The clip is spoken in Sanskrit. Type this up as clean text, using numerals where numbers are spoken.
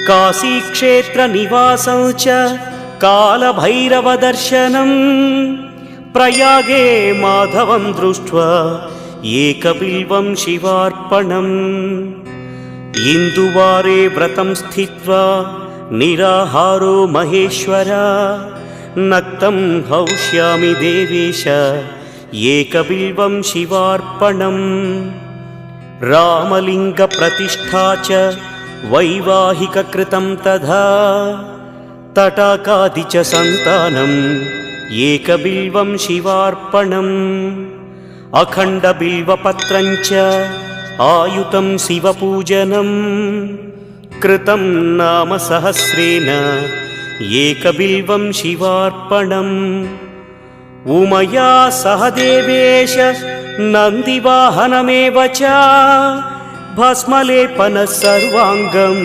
काशीक्षेत्रनिवासं च कालभैरवदर्शनम् प्रयागे माधवं दृष्ट्वा एकबिल्वं शिवार्पणम् इन्दुवारे व्रतं स्थित्वा निराहारो महेश्वर नक्तं हौष्यामि देवेश एकबिल्वं शिवार्पणम् रामलिङ्गप्रतिष्ठा च वैवाहिककृतं तथा तटाकादि च सन्तानम् एकबिल्वं शिवार्पणम् अखण्डबिल्वपत्रं च आयुतं शिवपूजनम् कृतं नाम सहस्रेण एकबिल्वं शिवार्पणम् उमया सह देवेश नन्दिवाहनमेव च भस्मलेपनः सर्वाङ्गं